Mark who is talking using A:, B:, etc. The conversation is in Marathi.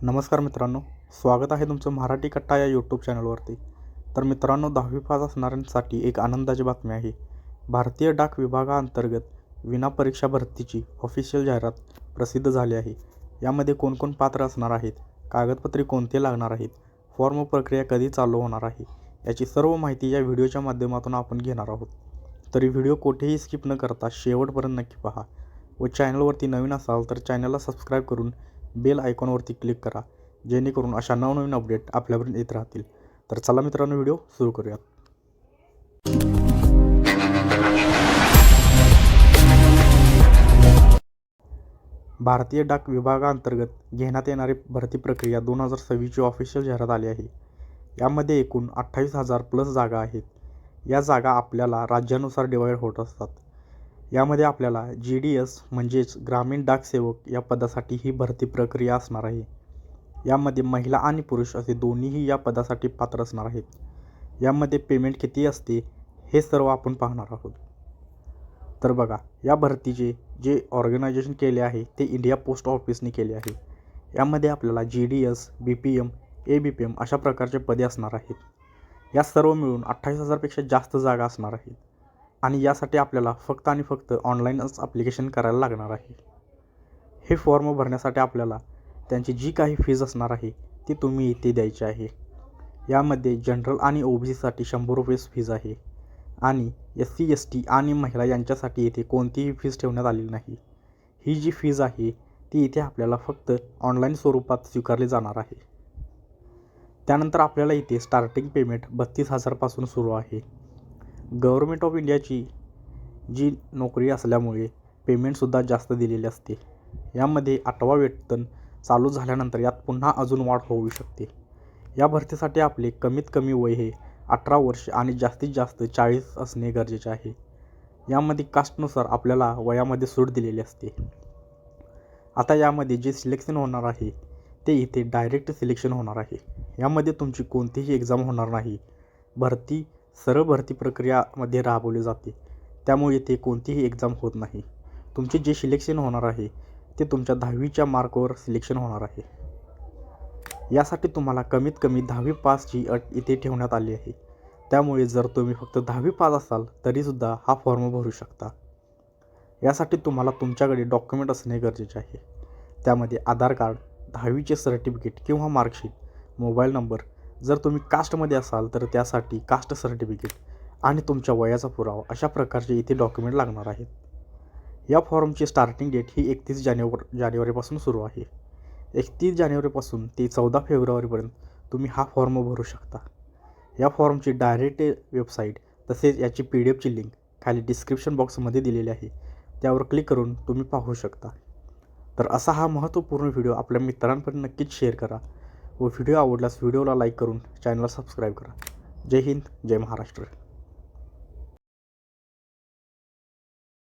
A: नमस्कार मित्रांनो, स्वागत आहे तुमचं मराठी कट्टा या यूट्यूब चॅनलवरती. तर मित्रांनो, 10वी पास असणाऱ्यांसाठी एक आनंदाची बातमी आहे. भारतीय डाक विभागाअंतर्गत विनापरीक्षा भरतीची ऑफिशियल जाहिरात प्रसिद्ध झाली आहे. यामध्ये कोणकोण पात्र असणार आहेत, कागदपत्रे कोणते लागणार आहेत, फॉर्म प्रक्रिया कधी चालू होणार आहे, याची सर्व माहिती या व्हिडिओच्या माध्यमातून आपण घेणार आहोत. तरी व्हिडिओ कुठेही स्किप न करता शेवटपर्यंत नक्की पहा व चॅनलवरती नवीन असाल तर चॅनलला सबस्क्राईब करून बेल आयकॉनवरती क्लिक करा, जेणेकरून अशा नवनवीन अपडेट आपल्यापर्यंत येत राहतील. तर चला मित्रांनो, व्हिडिओ सुरू करूयात. भारतीय डाक विभागाअंतर्गत घेण्यात येणारी भरती प्रक्रिया 2026ची ऑफिशियल जाहिरात आली आहे. यामध्ये एकूण 28,000 प्लस जागा आहेत. या जागा आपल्याला राज्यानुसार डिवाइड होत असतात. यामध्ये आपल्याला GDS म्हणजेच ग्रामीण डाक सेवक या पदासाठी ही भरती प्रक्रिया असणार आहे. यामध्ये महिला आणि पुरुष असे दोन्हीही या पदासाठी पात्र असणार आहेत. यामध्ये पेमेंट किती असते हे सर्व आपण पाहणार आहोत. तर बघा, या भरतीचे जे ऑर्गनायझेशन केले आहे ते इंडिया पोस्ट ऑफिसने केले आहे. यामध्ये आपल्याला GDS, BPM, ABPM अशा प्रकारचे पदे असणार आहेत. या सर्व मिळून 28,000पेक्षा जास्त जागा असणार आहेत आणि यासाठी आपल्याला फक्त आणि फक्त ऑनलाईनच ॲप्लिकेशन करायला लागणार आहे. हे फॉर्म भरण्यासाठी आपल्याला त्यांची जी काही फीज असणार आहे ती तुम्ही इथे द्यायची आहे. यामध्ये जनरल आणि OBCसाठी 100 रुपये फीज आहे आणि SC, ST आणि महिला यांच्यासाठी इथे कोणतीही फीज ठेवण्यात आलेली नाही. ही जी फीज आहे ती इथे आपल्याला फक्त ऑनलाईन स्वरूपात स्वीकारली जाणार आहे. त्यानंतर आपल्याला इथे स्टार्टिंग पेमेंट 32,000 पासून सुरू आहे. गव्हर्नमेंट ऑफ इंडियाची जी नोकरी असल्यामुळे पेमेंटसुद्धा जास्त दिलेली असते. यामध्ये 8वा वेतन चालू झाल्यानंतर यात पुन्हा अजून वाढ होऊ शकते. या भरतीसाठी आपले कमीत कमी वय हे 18 वर्ष आणि जास्तीत जास्त 40 असणे गरजेचे आहे. यामध्ये कास्टनुसार आपल्याला वयामध्ये सूट दिलेली असते. आता यामध्ये जे सिलेक्शन होणार आहे ते इथे डायरेक्ट सिलेक्शन होणार आहे. यामध्ये तुमची कोणतीही एक्झाम होणार नाही. भरती सरळ भरती प्रक्रियामध्ये राबवली जाते, त्यामुळे इथे कोणतीही एक्झाम होत नाही. तुमचे जे सिलेक्शन होणार आहे ते तुमच्या 10वीच्या मार्कवर सिलेक्शन होणार आहे. यासाठी तुम्हाला कमीत कमी 10वी पासची अट इथे ठेवण्यात आली आहे. त्यामुळे जर तुम्ही फक्त 10वी पास असाल तरीसुद्धा हा फॉर्म भरू शकता. यासाठी तुम्हाला तुमच्याकडे डॉक्युमेंट असणे गरजेचे आहे. त्यामध्ये आधार कार्ड, 10वीचे सर्टिफिकेट किंवा मार्कशीट, मोबाईल नंबर, जर तुम्ही कास्टमध्ये असाल तर त्यासाठी कास्ट सर्टिफिकेट आणि तुमच्या वयाचा पुरावा अशा प्रकारचे इथे डॉक्युमेंट लागणार आहेत. या फॉर्मची स्टार्टिंग डेट ही 31 जानेवारीपासून सुरू आहे. 31 जानेवारीपासून ते 14 फेब्रुवारीपर्यंत तुम्ही हा फॉर्म भरू शकता. या फॉर्मची डायरेक्ट वेबसाईट तसेच याची PDF लिंक खाली डिस्क्रिप्शन बॉक्समध्ये दिलेली आहे. त्यावर क्लिक करून तुम्ही पाहू शकता. तर असा हा महत्त्वपूर्ण व्हिडिओ आपल्या मित्रांपर्यंत नक्कीच शेअर करा व व्हिडिओ आवडल्यास व्हिडिओला लाईक करून चॅनलला सबस्क्राईब करा. जय हिंद, जय महाराष्ट्र.